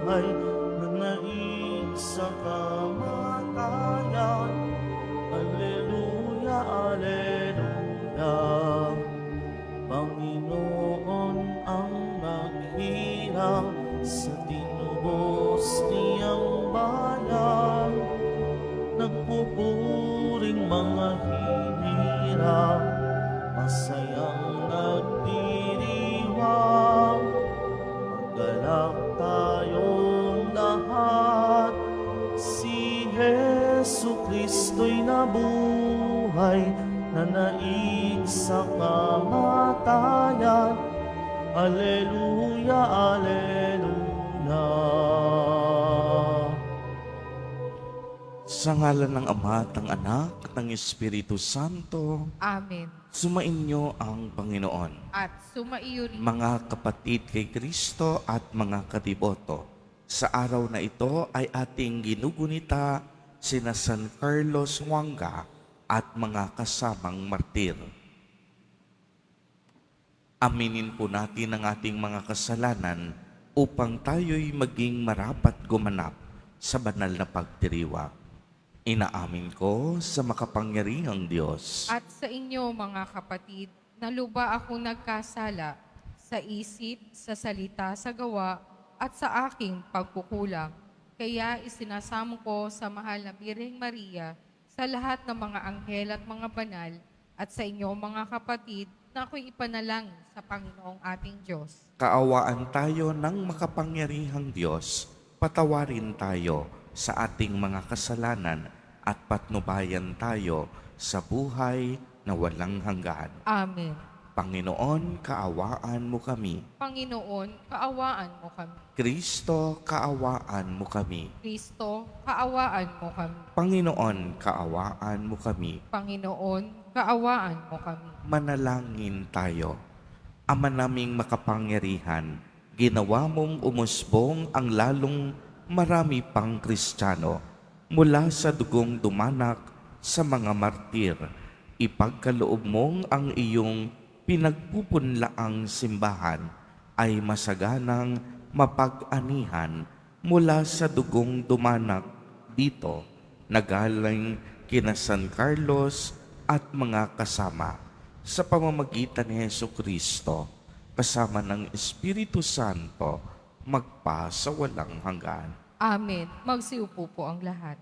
buhay na naig sa kamatayan. Alleluia, alleluia. Panginoon ang naghirang sa tinubos niyang bayan. Nagpupuring mga hinirang, masayang nagdiriwang. Maggalak tayong lahat, si Jesu Kristo'y nabuhay, na naig sa kamatayan. Alleluia, alleluia. Sa ngalan ng Ama at ng Anak at ng Espiritu Santo, Amen. sumainyo ang Panginoon. At sumaiyo rin. Mga kapatid kay Kristo at mga kadiboto, sa araw na ito ay ating ginugunita sina San Carlos Wanga at mga kasamang martir. Aminin po natin ang ating mga kasalanan upang tayo'y maging marapat gumanap sa banal na pagdiriwang. Inaamin ko sa makapangyarihang Diyos At sa inyo, mga kapatid, na luba ako nagkasala sa isip, sa salita, sa gawa, at sa aking pagkukulang. Kaya isinasamo ko sa mahal na Birheng Maria, sa lahat ng mga anghel at mga banal, at sa inyo, mga kapatid, na ako'y ipanalangin sa Panginoong ating Diyos. kaawaan tayo ng makapangyarihang Diyos, patawarin tayo sa ating mga kasalanan at patnubayan tayo sa buhay na walang hanggan. Amen. Panginoon, kaawaan mo kami. Panginoon, kaawaan mo kami. Kristo, kaawaan mo kami. Kristo, kaawaan mo kami. Panginoon, kaawaan mo kami. Panginoon, kaawaan mo kami. Manalangin tayo. Ama naming makapangyarihan, ginawa mong umusbong ang lalong marami pang Kristiyano mula sa dugong dumanak sa mga martir. Ipagkaloob mong ang iyong pinagpupunlaang simbahan ay masaganang mapag-anihan mula sa dugong dumanak dito na galing kina San Carlos at mga kasama sa pamamagitan ni Jesucristo kasama ng Espiritu Santo magpa sa walang hanggan. Amen. Magsiupo po ang lahat.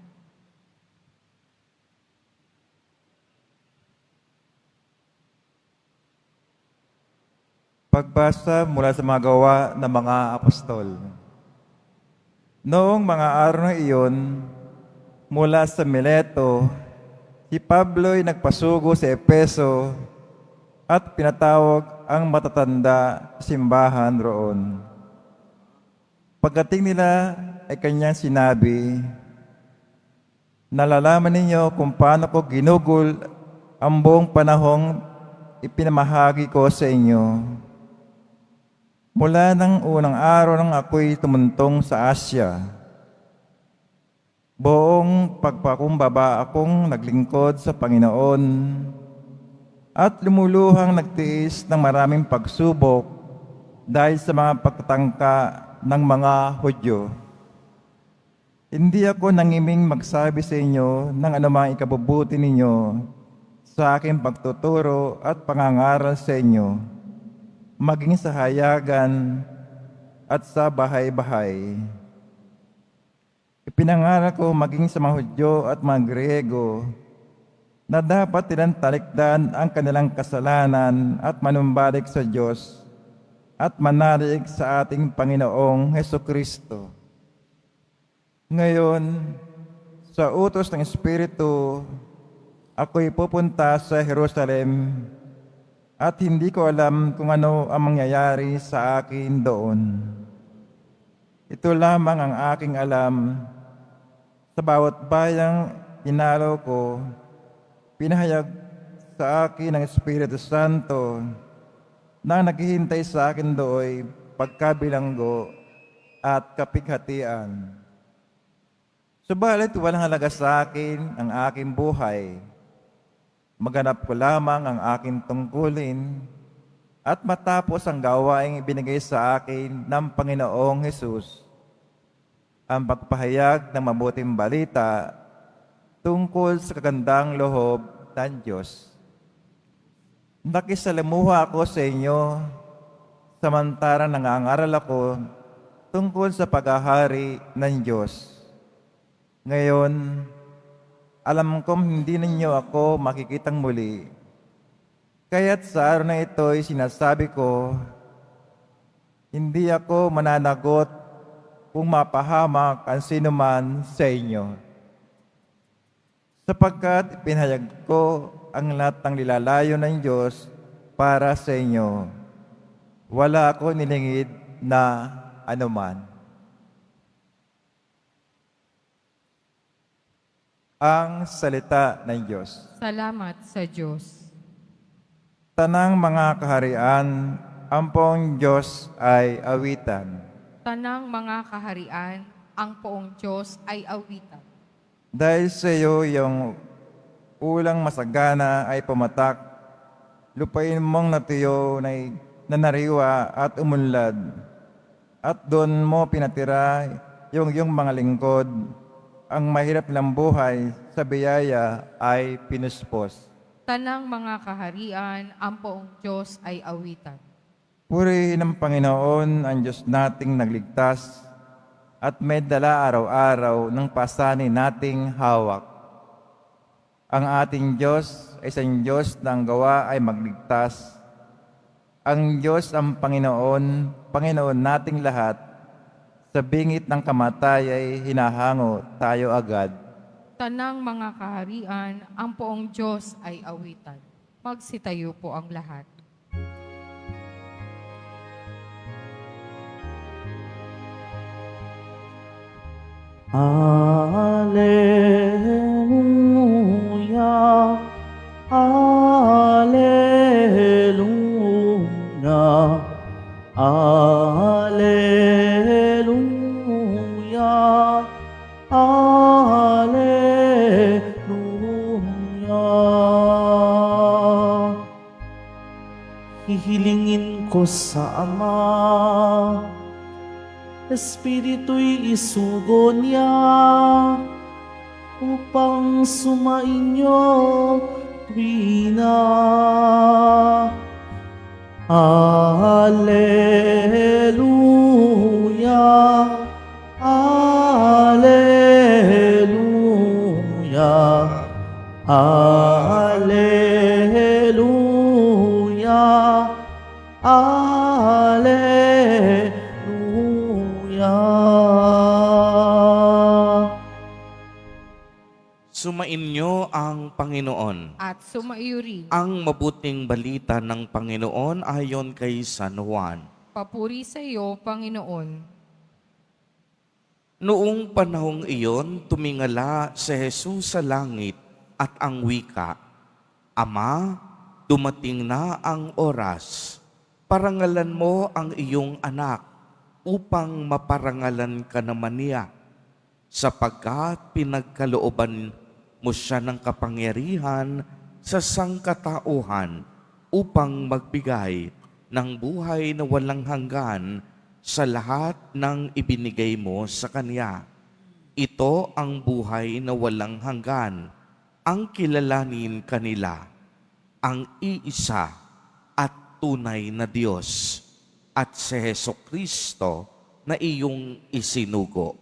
Pagbasa mula sa mga gawa ng mga apostol. Noong mga araw na iyon, mula sa Mileto, si Pablo'y nagpasugo sa Epeso at pinatawag ang matatanda simbahan roon. Pagdating nila ay kanyang sinabi, "Nalalaman ninyo kung paano ko ginugol ang buong panahong ipinamahagi ko sa inyo. Mula ng unang araw nang ako'y tumuntong sa Asya, buong pagpakumbaba akong naglingkod sa Panginoon at lumuluhang nagtiis ng maraming pagsubok dahil sa mga pagtatangka ng mga Hudyo. Hindi ako nangiming magsabi sa inyo ng anumang ikabubuti ninyo sa aking pagtuturo at pangangaral sa inyo, maging sa hayagan at sa bahay-bahay. Ipinangaral ko maging sa mga Hudyo at mga Griego na dapat nilang talikdan ang kanilang kasalanan at manumbalik sa Diyos at manalig sa ating Panginoong Hesukristo. Ngayon, sa utos ng Espiritu, ako'y pupunta sa Jerusalem at hindi ko alam kung ano ang mangyayari sa akin doon. Ito lamang ang aking alam. Sa bawat bayang inalaw ko, pinahayag sa akin ng Espiritu Santo na naghihintay sa akin do'y pagkabilanggo at kapighatian. Subalit walang halaga sa akin ang aking buhay. Maganap ko lamang ang aking tungkulin at matapos ang gawaing ibinigay sa akin ng Panginoong Hesus ang pagpahayag ng mabuting balita tungkol sa kagandang loob ng Diyos. Nakisalamuha ako sa inyo samantarang nangangaral ako tungkol sa paghahari ng Diyos. Ngayon, alam kong hindi ninyo ako makikitang muli. Kaya't sa araw na ito'y sinasabi ko, hindi ako mananagot kung mapahamak ang sinuman sa inyo. Sapagkat ipinahayag ko ang lahat ng nilalayo ng Diyos para sa inyo. Wala ako nilingid na anuman. Ang salita ng Diyos. Salamat sa Diyos. Tanang mga kaharian, ang poong Diyos ay awitan. Tanang mga kaharian, ang poong Diyos ay awitan. Dahil sa iyo yung ulang masagana ay pumatak, lupain mong natuyo na nanariwa at umunlad. At doon mo pinatira yung mga lingkod, ang mahirap ng buhay sa biyaya ay pinuspos. Tanang mga kaharian, ang poong Diyos ay awitan. Purihin ng Panginoon ang Diyos nating nagligtas at may dala araw-araw ng pasanin nating hawak. Ang ating Diyos ay isang Diyos na ang gawa ay magligtas. Ang Diyos ang Panginoon nating lahat. Sa bingit ng kamatay ay hinahango tayo agad. Tanang mga kaharian, ang poong Diyos ay awitan. Magsitayo po ang lahat. Alleluia, Alleluia, Alleluia, Alleluia. Hihilingin ko sa Ama, Espiritu'y isugo niya upang sumainyo tuwina. Alleluia, Alleluia, Alleluia, Alleluia. Sumainyo ang Panginoon. At sumaiyo rin. Ang mabuting balita ng Panginoon ayon kay San Juan. Papuri sa iyo, Panginoon. Noong panahong iyon, tumingala si Jesus sa langit at ang wika, Ama, dumating na ang oras. Parangalan mo ang iyong anak upang maparangalan ka naman niya, sapagkat pinagkalooban mo siya ng kapangyarihan sa sangkatauhan upang magbigay ng buhay na walang hanggan sa lahat ng ibinigay mo sa Kanya. Ito ang buhay na walang hanggan, ang kilalanin kanila, ang iisa at tunay na Diyos, at si Hesukristo na iyong isinugo.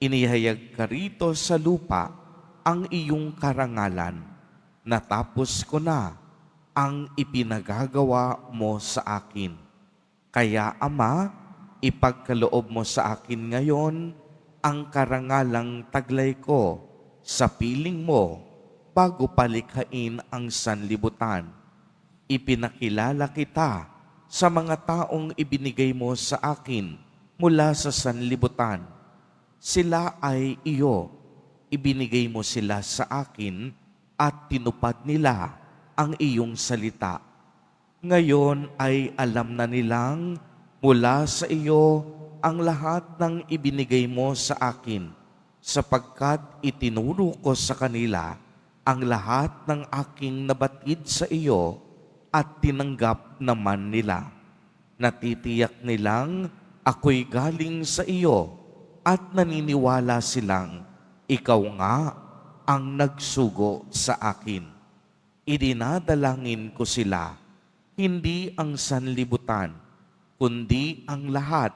Inihayag ka rito sa lupa ang iyong karangalan. Natapos ko na ang ipinagagawa mo sa akin. Kaya, Ama, ipagkaloob mo sa akin ngayon ang karangalang taglay ko sa piling mo bago palikhain ang sanlibutan. Ipinakilala kita sa mga taong ibinigay mo sa akin mula sa sanlibutan. Sila ay iyo. Ibinigay mo sila sa akin at tinupad nila ang iyong salita. Ngayon ay alam na nilang mula sa iyo ang lahat ng ibinigay mo sa akin, sapagkat itinuro ko sa kanila ang lahat ng aking nabatid sa iyo at tinanggap naman nila. Natitiyak nilang ako'y galing sa iyo at naniniwala silang ikaw nga ang nagsugo sa akin. Idinadalangin ko sila, hindi ang sanlibutan, kundi ang lahat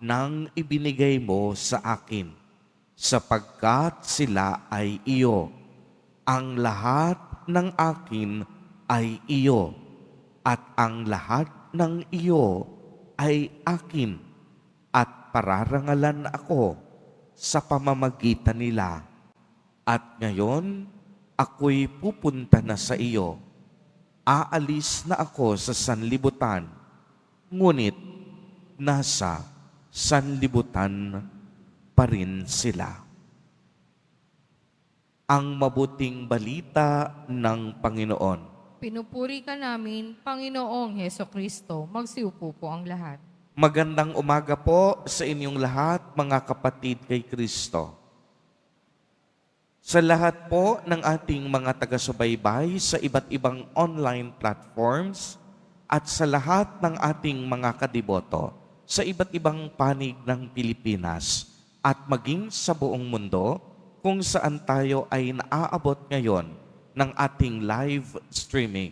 ng ibinigay mo sa akin, sapagkat sila ay iyo. Ang lahat ng akin ay iyo, at ang lahat ng iyo ay akin, at pararangalan ako sa pamamagitan nila. At ngayon, ako'y pupunta na sa iyo. Aalis na ako sa sanlibutan, ngunit nasa sanlibutan pa rin sila. Ang mabuting balita ng Panginoon. Pinupuri ka namin, Panginoong Hesukristo. Magsiupo po ang lahat. Magandang umaga po sa inyong lahat, mga kapatid kay Kristo. Sa lahat po ng ating mga taga-subaybay sa iba't ibang online platforms at sa lahat ng ating mga kadiboto sa iba't ibang panig ng Pilipinas at maging sa buong mundo kung saan tayo ay naaabot ngayon ng ating live streaming.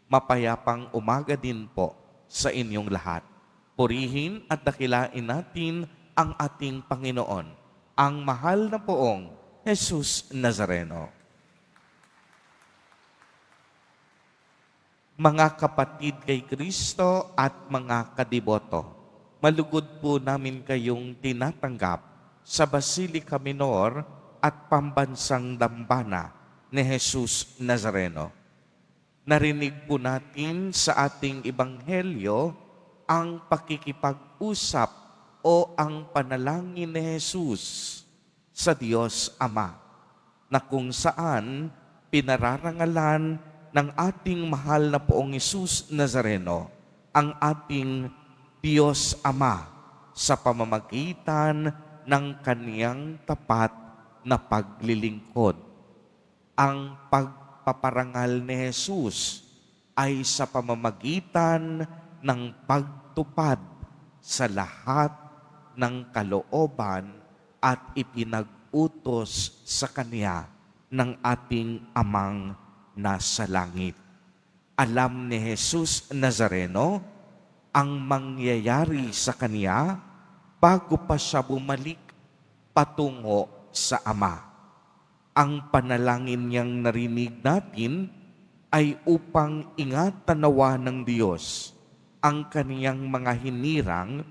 Mapayapang umaga din po sa inyong lahat. Purihin at dakilain natin ang ating Panginoon, ang mahal na poong Jesus Nazareno. Mga kapatid kay Kristo at mga kadiboto, malugod po namin kayong tinatanggap sa Basilica Minor at Pambansang Dambana ni Jesus Nazareno. Narinig po natin sa ating ebanghelyo ang pakikipag-usap o ang panalangin ni Jesus sa Diyos Ama, na kung saan pinararangalan ng ating mahal na poong Jesus Nazareno ang ating Diyos Ama sa pamamagitan ng kaniyang tapat na paglilingkod. Ang pagpaparangal ni Jesus ay sa pamamagitan ng pagtupad sa lahat ng kalooban at ipinag-utos sa Kanya ng ating Amang nasa langit. Alam ni Jesus Nazareno ang mangyayari sa Kanya bago pa siya bumalik patungo sa Ama. Ang panalangin niyang narinig natin ay upang ingatan nawa ng Diyos ang Kaniyang mga hinirang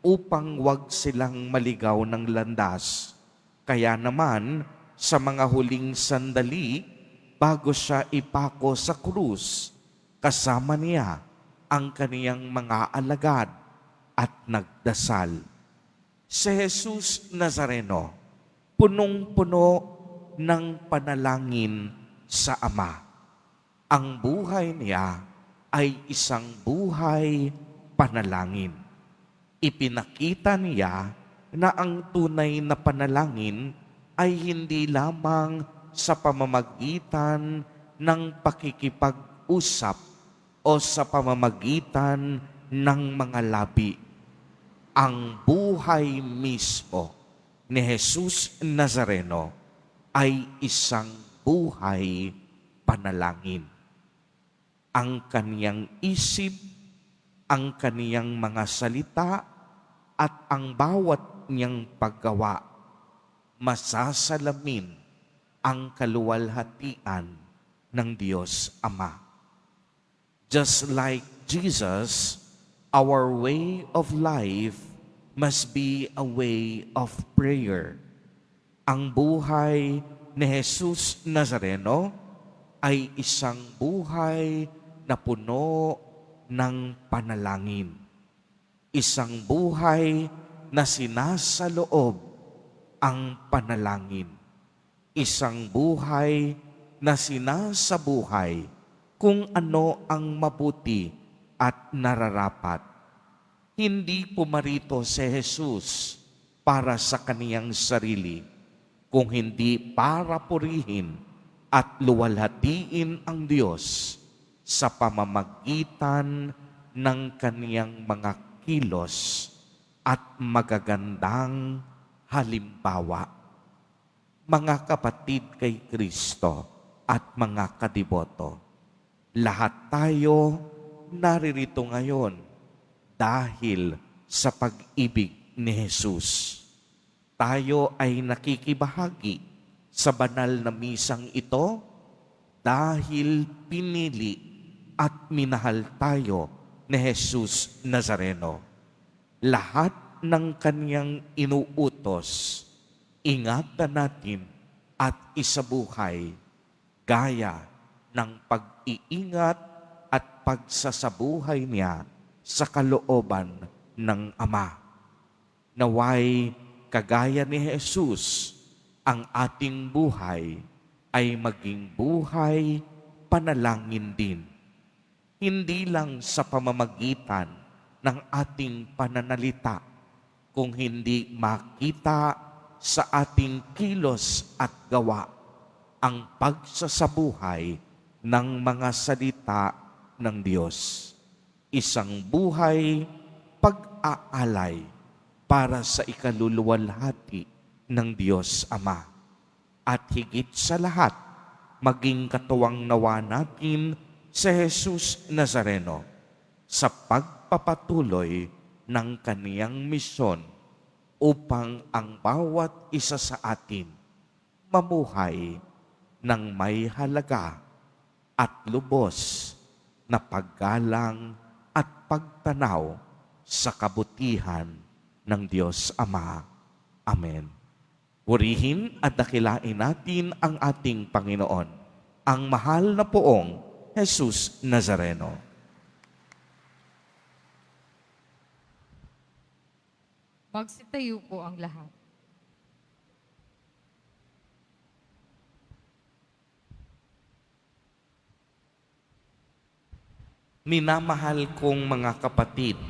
upang wag silang maligaw ng landas. Kaya naman, sa mga huling sandali, bago siya ipako sa krus, kasama niya ang kaniyang mga alagad at nagdasal. Si Jesus Nazareno, punong-puno ng panalangin sa Ama. Ang buhay niya ay isang buhay panalangin. Ipinakita niya na ang tunay na panalangin ay hindi lamang sa pamamagitan ng pakikipag-usap o sa pamamagitan ng mga labi. Ang buhay mismo ni Jesus Nazareno ay isang buhay panalangin. Ang kaniyang isip, ang kaniyang mga salita, at ang bawat niyang paggawa, masasalamin ang kaluwalhatian ng Diyos Ama. Just like Jesus, our way of life must be a way of prayer. Ang buhay ni Jesus Nazareno ay isang buhay na puno ng panalangin. Isang buhay na sinasaloob ang panalangin. Isang buhay na sinasabuhay kung ano ang mabuti at nararapat. Hindi pumarito si Jesus para sa kaniyang sarili, kung hindi para purihin at luwalhatiin ang Diyos sa pamamagitan ng kaniyang mga kilos at magagandang halimbawa. Mga kapatid kay Kristo at mga kadiboto, lahat tayo naririto ngayon dahil sa pag-ibig ni Jesus. Tayo ay nakikibahagi sa banal na misang ito dahil pinili at minahal tayo ni Jesus Nazareno. Lahat ng kanyang inuutos, ingatan natin at isabuhay gaya ng pag-iingat at pagsasabuhay niya sa kalooban ng Ama. Naway kagaya ni Jesus, ang ating buhay ay maging buhay panalangin din. Hindi lang sa pamamagitan ng ating pananalita, kung hindi makita sa ating kilos at gawa ang pagsasabuhay ng mga salita ng Diyos. Isang buhay pag-aalay para sa ikaluluwalhati ng Diyos Ama. At higit sa lahat, maging katuwang nawa natin si Jesus Nazareno sa pagpapatuloy ng kaniyang misyon upang ang bawat isa sa atin mamuhay ng may halaga at lubos na paggalang at pagtanaw sa kabutihan ng Diyos Ama. Amen. Purihin at dakilain natin ang ating Panginoon, ang mahal na poong Jesus Nazareno. Magsitayo po ang lahat. Minamahal kong mga kapatid,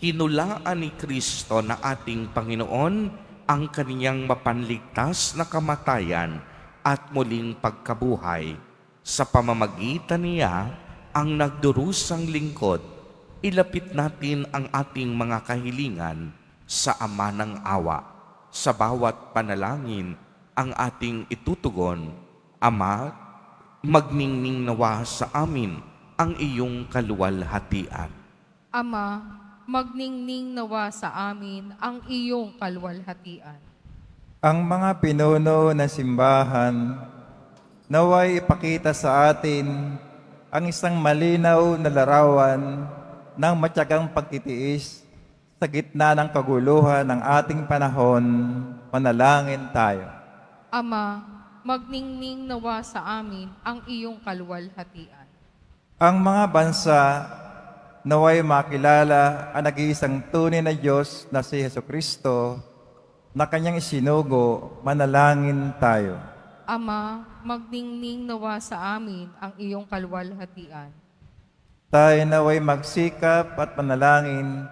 hinulaan ni Kristo na ating Panginoon ang kaniyang mapanligtas na kamatayan at muling pagkabuhay. Sa pamamagitan niya, ang nagdurusang lingkod, ilapit natin ang ating mga kahilingan sa Ama ng Awa. Sa bawat panalangin ang ating itutugon, Ama, magningning nawa sa amin ang iyong kaluwalhatian. Ama, magningning nawa sa amin ang iyong kaluwalhatian. Ang mga pinuno ng simbahan, naway ipakita sa atin ang isang malinaw na larawan ng matyagang pagtitiis sa gitna ng kaguluhan ng ating panahon. Panalangin tayo. Ama, magningning nawa sa amin ang iyong kaluwalhatian. Ang mga bansa naway makilala ang nag-iisang tunay na Diyos na si Jesucristo na kanyang isinugo. Manalangin tayo. Ama, magningning nawa sa amin ang iyong kaluwalhatian. Tayo naway magsikap at manalangin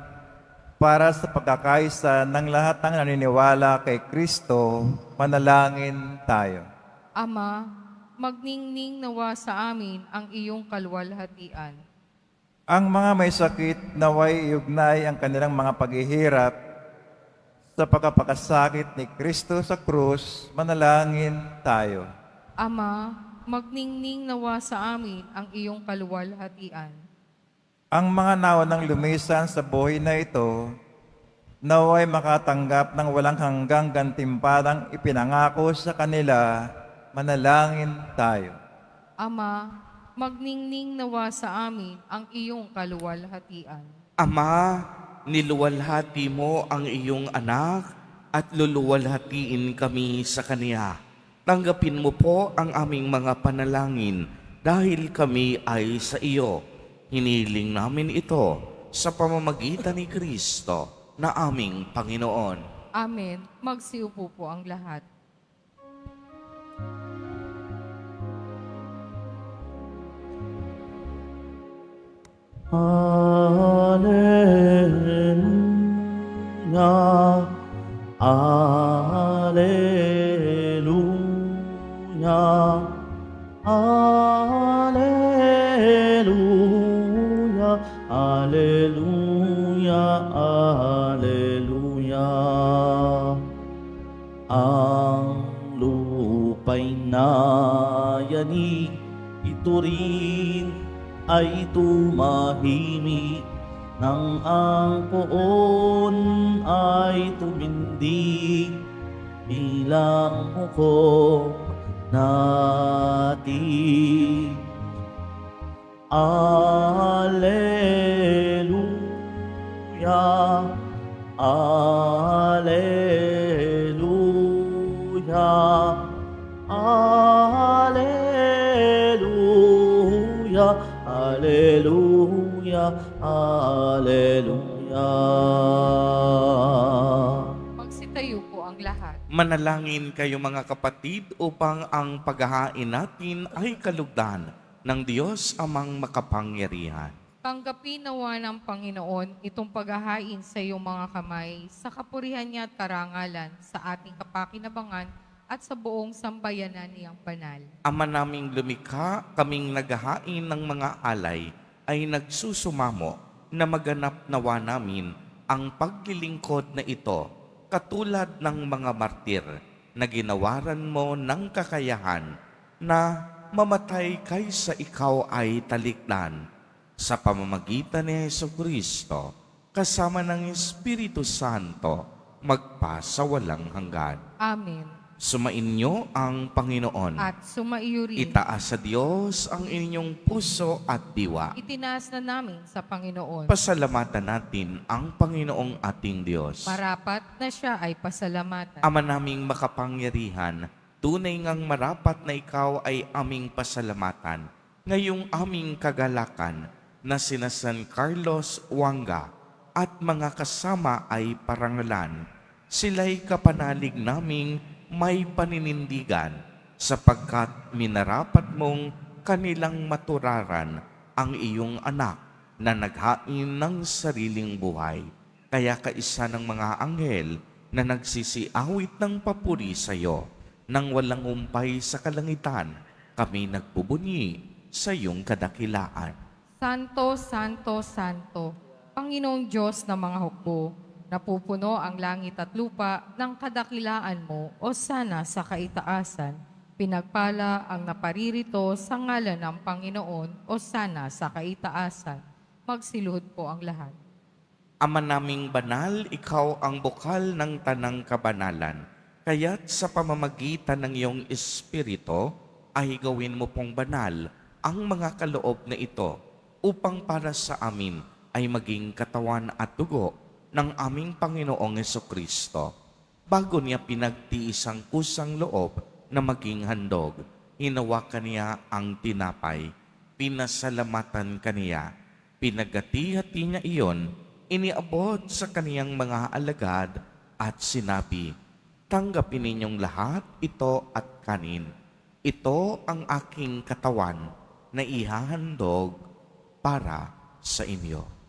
para sa pagkakaisa ng lahat ng naniniwala kay Kristo. Manalangin tayo. Ama, magningning nawa sa amin ang iyong kaluwalhatian. Ang mga may sakit naway iugnay ang kanilang mga paghihirap sa pagkapakasakit ni Kristo sa krus. Manalangin tayo. Ama, magningning nawa sa amin ang iyong kaluwalhatian. Ang mga naunang lumisan sa buhay na ito, naway makatanggap ng walang hanggang gantimpalang ipinangako sa kanila. Manalangin tayo. Ama, magningning nawa sa amin ang iyong kaluwalhatian. Ama, niluwalhati mo ang iyong anak at luluwalhatiin kami sa Kaniya. Tanggapin mo po ang aming mga panalangin dahil kami ay sa iyo. Hiniling namin ito sa pamamagitan ni Kristo na aming Panginoon. Amen. Magsiupo po ang lahat. Alleluia, Alleluia, Alleluia, Alleluia, Alleluia. nayanig, ito rin ay tumahimik, nang ang poon ay tumindig, bilang hukom natin. Alleluia, Alleluia, Alleluia, Alleluia, Alleluia. Magsitayo po ang lahat. Manalangin kayo mga kapatid upang ang paghahain natin ay kalugdan ng Diyos amang makapangyarihan. Tanggapin nawa ng Panginoon itong paghahain sa iyong mga kamay sa kapurihan niya at karangalan sa ating kapakinabangan at sa buong sambayanan niyang banal. Ama naming lumikha, kaming naghahain ng mga alay ay nagsusumamo na maganap nawa namin ang paglilingkod na ito katulad ng mga martir na ginawaran mo ng kakayahan na mamatay kaysa ikaw ay talikdan sa pamamagitan ni Jesucristo kasama ng Espiritu Santo magpasawalang hanggan. Amen. Sumainyo ang Panginoon. At sumaiyo rin. Itaas sa Diyos ang inyong puso at diwa. Itinaas na namin sa Panginoon. Pasalamatan natin ang Panginoong ating Diyos. Marapat na siya ay pasalamatan. Ama naming makapangyarihan, tunay ngang marapat na ikaw ay aming pasalamatan. Ngayong aming kagalakan na sina San Carlos Wanga at mga kasama ay parangalan. Sila'y kapanalig naming may paninindigan sapagkat minarapat mong kanilang maturaran ang iyong anak na naghain ng sariling buhay. Kaya kaisa ng mga anghel na nagsisiawit ng papuri sa iyo, nang walang umpay sa kalangitan, kami nagbubunyi sa iyong kadakilaan. Santo, Santo, Santo, Panginoong Diyos ng mga hukbo, napupuno ang langit at lupa ng kadakilaan mo o sana sa kaitaasan. Pinagpala ang naparirito sa ngalan ng Panginoon o sana sa kaitaasan. Magsiluhod po ang lahat. Ama naming banal, ikaw ang bukal ng tanang kabanalan. Kaya't sa pamamagitan ng iyong Espiritu, ay gawin mo pong banal ang mga kaloob na ito upang para sa amin ay maging katawan at dugo ng aming Panginoong Jesucristo. Bago niya pinagtiis ang kusang loob na maging handog, hinawakan niya ang tinapay, pinasalamatan kaniya, pinagati-hati niya iyon, iniabot sa kaniyang mga alagad at sinabi, "Tanggapin ninyong lahat ito at kanin. Ito ang aking katawan na ihahandog para sa inyo."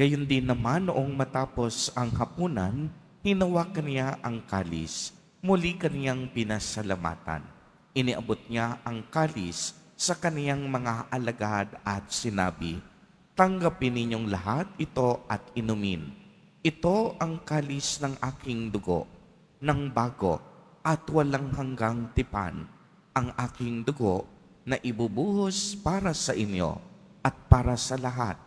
Gayon din naman noong matapos ang hapunan, hinawakan niya ang kalis, muli kaniyang pinasalamatan. Iniabot niya ang kalis sa kaniyang mga alagad at sinabi, "Tanggapin ninyong lahat ito at inumin. Ito ang kalis ng aking dugo, ng bago at walang hanggang tipan, ang aking dugo na ibubuhos para sa inyo at para sa lahat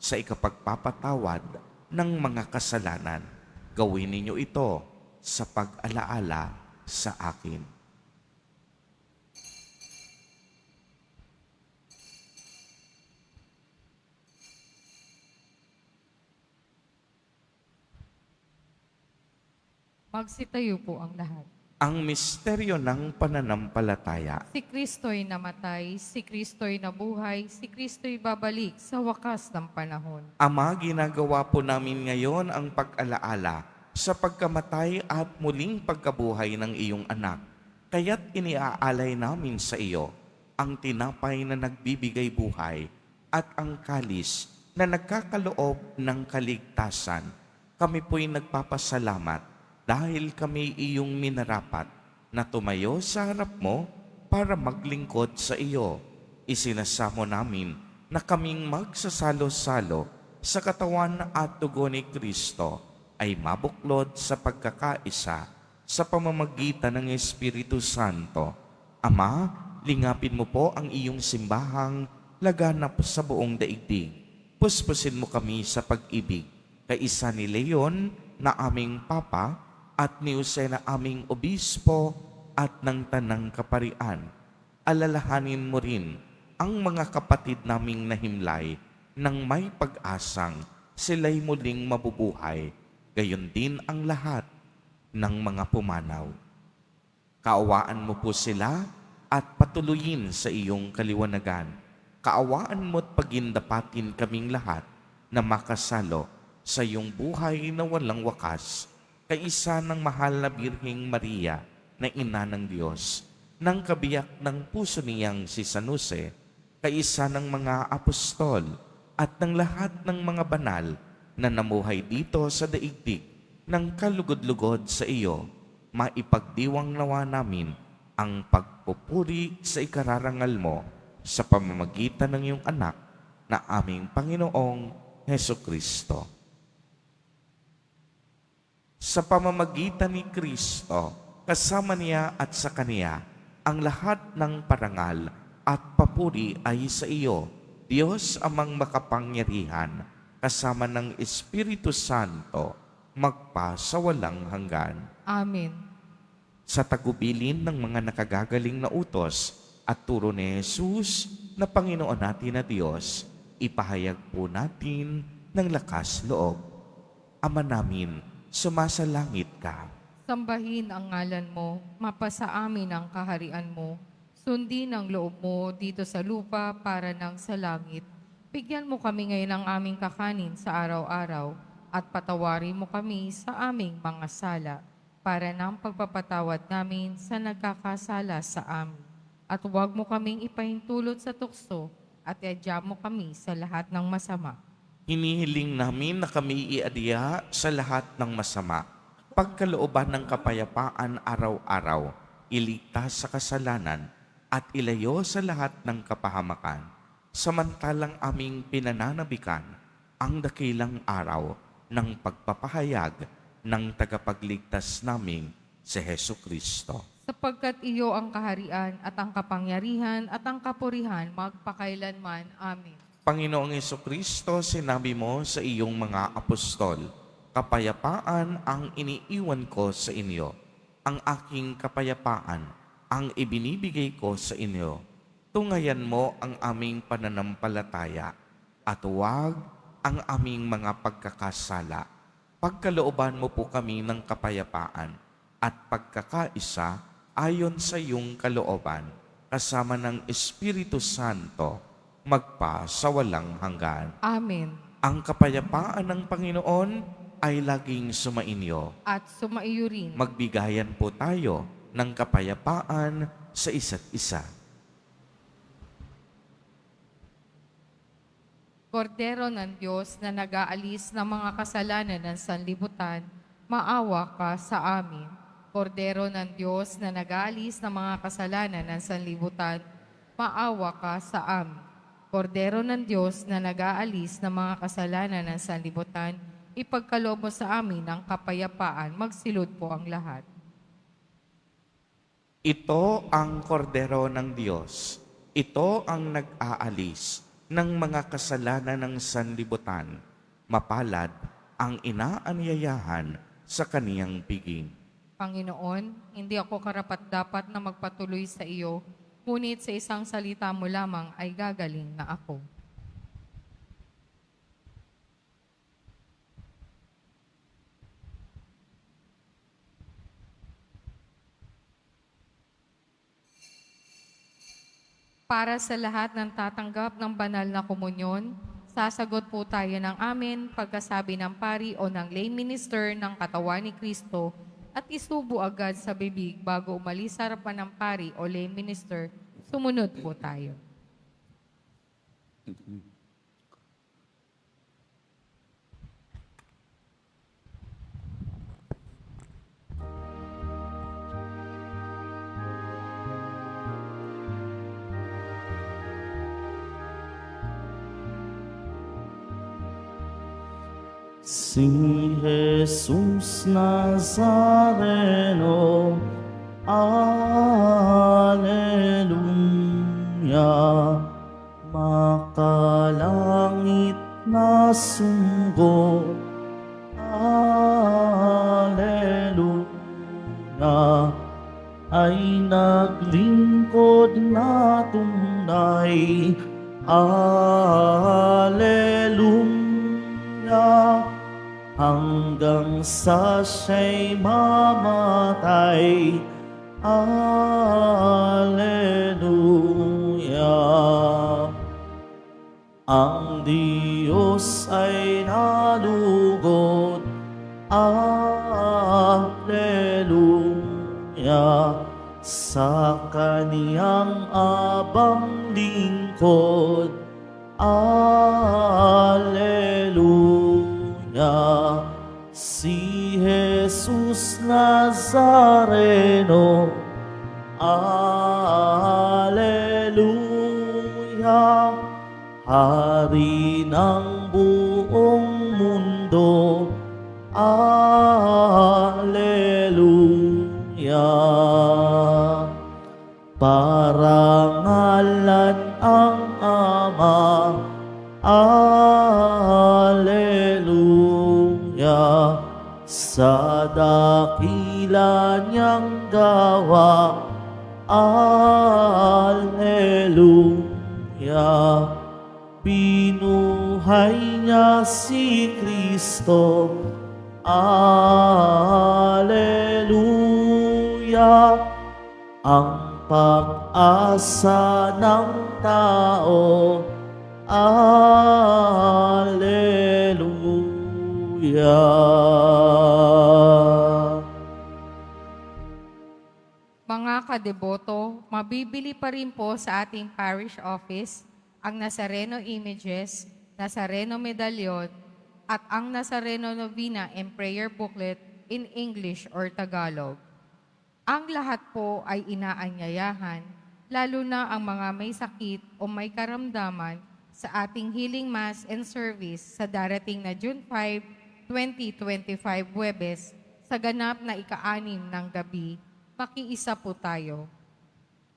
sa ikapagpapatawad ng mga kasalanan. Gawin ninyo ito sa pag-alaala sa akin." Magsitayo po ang lahat. Ang misteryo ng pananampalataya. Si Kristo'y namatay, si Kristo'y nabuhay, si Kristo'y babalik sa wakas ng panahon. Ama, ginagawa po namin ngayon ang pag-alaala sa pagkamatay at muling pagkabuhay ng iyong anak. Kaya't iniaalay namin sa iyo ang tinapay na nagbibigay buhay at ang kalis na nagkakaloob ng kaligtasan. Kami po'y nagpapasalamat dahil kami iyong minarapat na tumayo sa harap mo para maglingkod sa iyo. isinasamo namin na kaming magsasalo-salo sa katawan at dugo ni Kristo ay mabuklod sa pagkakaisa sa pamamagitan ng Espiritu Santo. Ama, lingapin mo po ang iyong simbahang laganap sa buong daigdig. Puspusin mo kami sa pag-ibig, kaisa ni Leon na aming Papa at ni Jose na aming Obispo at ng Tanang Kaparian. Alalahanin mo rin ang mga kapatid naming nahimlay nang may pag-asang sila'y muling mabubuhay, gayon din ang lahat ng mga pumanaw. Kaawaan mo po sila at patuloyin sa iyong kaliwanagan. Kaawaan mo't pagindapatin kaming lahat na makasalo sa iyong buhay na walang wakas, kaisa ng mahal na Birheng Maria na Ina ng Diyos, ng kabiyak ng puso niyang si San Jose, kaisa ng mga apostol at ng lahat ng mga banal na namuhay dito sa daigdig ng kalugod-lugod sa iyo, maipagdiwang nawa namin ang pagpupuri sa ikararangal mo sa pamamagitan ng iyong anak na aming Panginoong Heso Kristo. Sa pamamagitan ni Kristo, kasama niya at sa Kaniya, ang lahat ng parangal at papuri ay sa iyo, Diyos amang makapangyarihan, kasama ng Espiritu Santo, magpa sa walang hanggan. Amen. Sa tagubilin ng mga nakagagaling na utos at turo ni Jesus na Panginoon natin na Diyos, ipahayag po natin ng lakas loob. Ama namin, sumasalangit ka. Sambahin ang ngalan mo, mapasa amin ang kaharian mo. Sundin ang loob mo dito sa lupa para nang sa langit. Bigyan mo kami ngayon ng aming kakanin sa araw-araw at patawarin mo kami sa aming mga sala para ng pagpapatawad namin sa nagkakasala sa amin. At huwag mo kaming ipahintulot sa tukso at iadya mo kami sa lahat ng masama. Hinihiling namin na kami iadya sa lahat ng masama. Pagkalooban ng kapayapaan araw-araw, iligtas sa kasalanan at ilayo sa lahat ng kapahamakan. Samantalang aming pinananabikan ang dakilang araw ng pagpapahayag ng tagapagligtas naming si Heso Kristo. Sapagkat iyo ang kaharian at ang kapangyarihan at ang kapurihan magpakailanman. Amen. Panginoong Jesucristo, sinabi mo sa iyong mga apostol, kapayapaan ang iniiwan ko sa inyo. Ang aking kapayapaan ang ibinibigay ko sa inyo. Tungayan mo ang aming pananampalataya at huwag ang aming mga pagkakasala. Pagkalooban mo po kami ng kapayapaan at pagkakaisa ayon sa iyong kalooban, kasama ng Espiritu Santo, magpa sa walang hanggan. Amen. Ang kapayapaan ng Panginoon ay laging sumainyo. At sumaiyo rin. Magbigayan po tayo ng kapayapaan sa isa't isa. Kordero ng Diyos na nag-aalis ng mga kasalanan ng sanlibutan, maawa ka sa amin. Kordero ng Diyos na nag-aalis ng mga kasalanan ng sanlibutan, maawa ka sa amin. Kordero ng Diyos na nag-aalis ng mga kasalanan ng sanlibutan, ipagkaloob mo sa amin ang kapayapaan, magsilod po ang lahat. Ito ang kordero ng Diyos. Ito ang nag-aalis ng mga kasalanan ng sanlibutan. Mapalad ang inaanyayahan sa kaniyang piging. Panginoon, hindi ako karapat-dapat na magpatuloy sa iyo, ngunit sa isang salita mo lamang ay gagaling na ako. Para sa lahat ng tatanggap ng banal na komunyon, sasagot po tayo ng amen pagkasabi ng pari o ng lay minister ng katawan ni Kristo at isubo agad sa bibig bago umalis sa harapan ng pari o lay minister. Sumunod po tayo. Si Jesus Nazareno, Alleluia. Makalangit na sunggo, Alleluia. Ay naglingkod na tunay, Alleluia. Hanggang sa siya'y mamatay, Alleluia. Ang Diyos ay nalugod, Alleluia. Sa kaniyang abang lingkod, Alleluia. Si Jesus Nazareno, Alleluia. Hari ng buong mundo, Alleluia. Parangalan ang Ama, Alleluia. Sa dakila niyang gawa, Alleluia. Binuhay niya si Kristo, Alleluia. Ang pag-asa ng tao, Alleluia. Mga kadeboto, mabibili pa rin po sa ating parish office ang Nazareno images, Nazareno medallion, at ang Nazareno novena and prayer booklet in English or Tagalog. Ang lahat po ay inaanyayahan, lalo na ang mga may sakit o may karamdaman sa ating healing mass and service sa darating na June 5, 2025 Huwebes sa ganap na ika-6 ng gabi. Makiisa po tayo.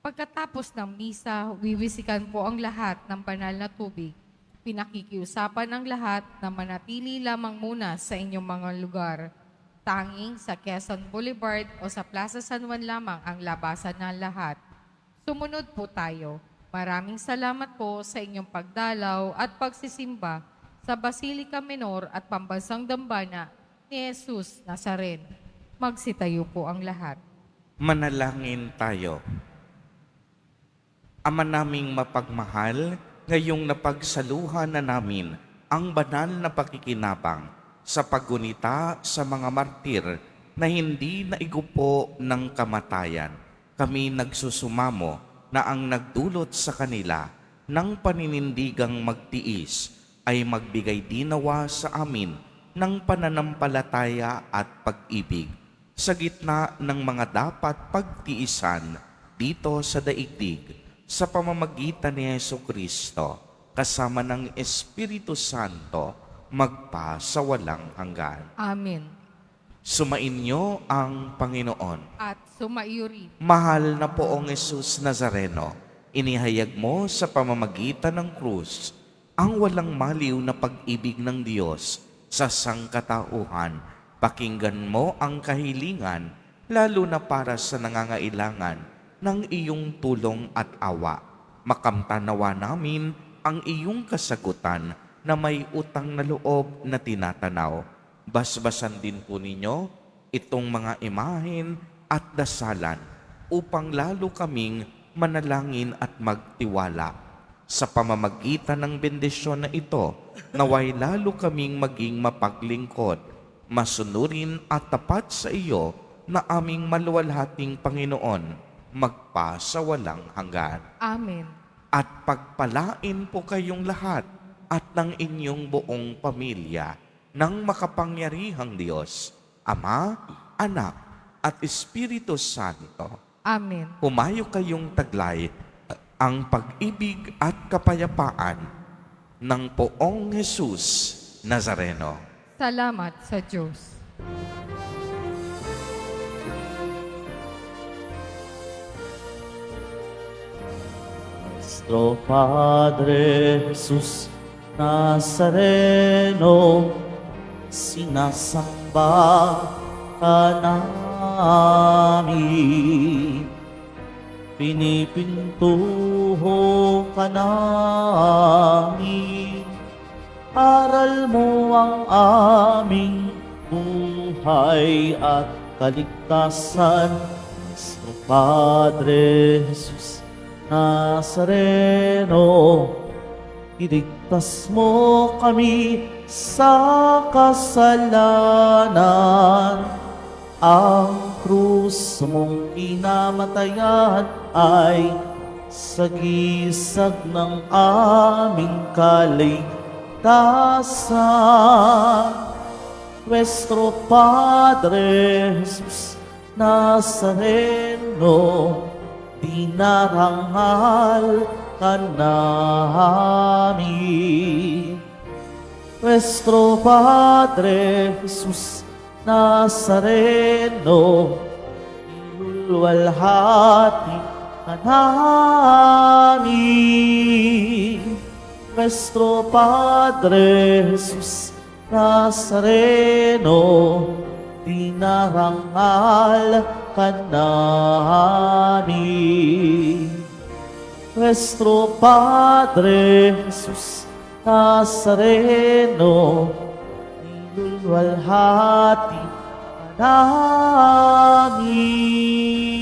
Pagkatapos ng misa, wiwisikan po ang lahat ng banal na tubig. Pinakikiusapan ang lahat na manatili lamang muna sa inyong mga lugar. Tanging sa Quezon Boulevard o sa Plaza San Juan lamang ang labasan ng lahat. Sumunod po tayo. Maraming salamat po sa inyong pagdalaw at pagsisimba sa Basilica Menor at Pambansang Dambana ni Jesus Nazareno. Magsitayo po ang lahat. Manalangin tayo. Ama naming mapagmahal, ngayong napagsaluhan na namin ang banal na pakikinabang sa paggunita sa mga martir na hindi naigupo ng kamatayan. Kami nagsusumamo na ang nagdulot sa kanila ng paninindigang magtiis ay magbigay dinawa sa amin ng pananampalataya at pag-ibig sa gitna ng mga dapat pagtiisan dito sa daigdig sa pamamagitan ni Jesucristo kasama ng Espiritu Santo magpa sa walang hanggan. Amen. Sumainyo ang Panginoon. At sumaiyo rin. Mahal na poong Jesus Nazareno, inihayag mo sa pamamagitan ng krus ang walang maliw na pag-ibig ng Diyos sa sangkatauhan. Pakinggan mo ang kahilingan, lalo na para sa nangangailangan ng iyong tulong at awa. Makamtanawa namin ang iyong kasagutan na may utang na loob na tinatanaw. Basbasan din po ninyo itong mga imahen at dasalan upang lalo kaming manalangin at magtiwala. Sa pamamagitan ng bendisyon na ito, naway lalo kaming maging mapaglingkod, masunurin at tapat sa iyo na aming maluwalhating Panginoon, magpa sa walang hanggan. Amen. At pagpalain po kayong lahat at ng inyong buong pamilya ng makapangyarihang Diyos, Ama, Anak, at Espiritu Santo. Amen. Humayo kayong taglay ang pag-ibig at kapayapaan ng poong Jesus Nazareno. Salamat sa Diyos. Nuestro Padre Jesus Nazareno, sinasamba ka namin. Pinipintuho ka namin. Aral mo ang aming buhay at kaligtasan. Nuestro Padre Jesus Nazareno, iligtas mo kami sa kasalanan. Ang krus mong kinamatayan ay sagisag ng aming kaligtasan. Nuestro Padre Jesus Nazareno, dinarangal ka namin. Nuestro Padre Jesus Nazareno, ilulwalhati ka namin. Nuestro Padre Jesus Nazareno, dinarangal ka namin. Nuestro Padre Jesus Nazareno, ilulwalhati ka namin.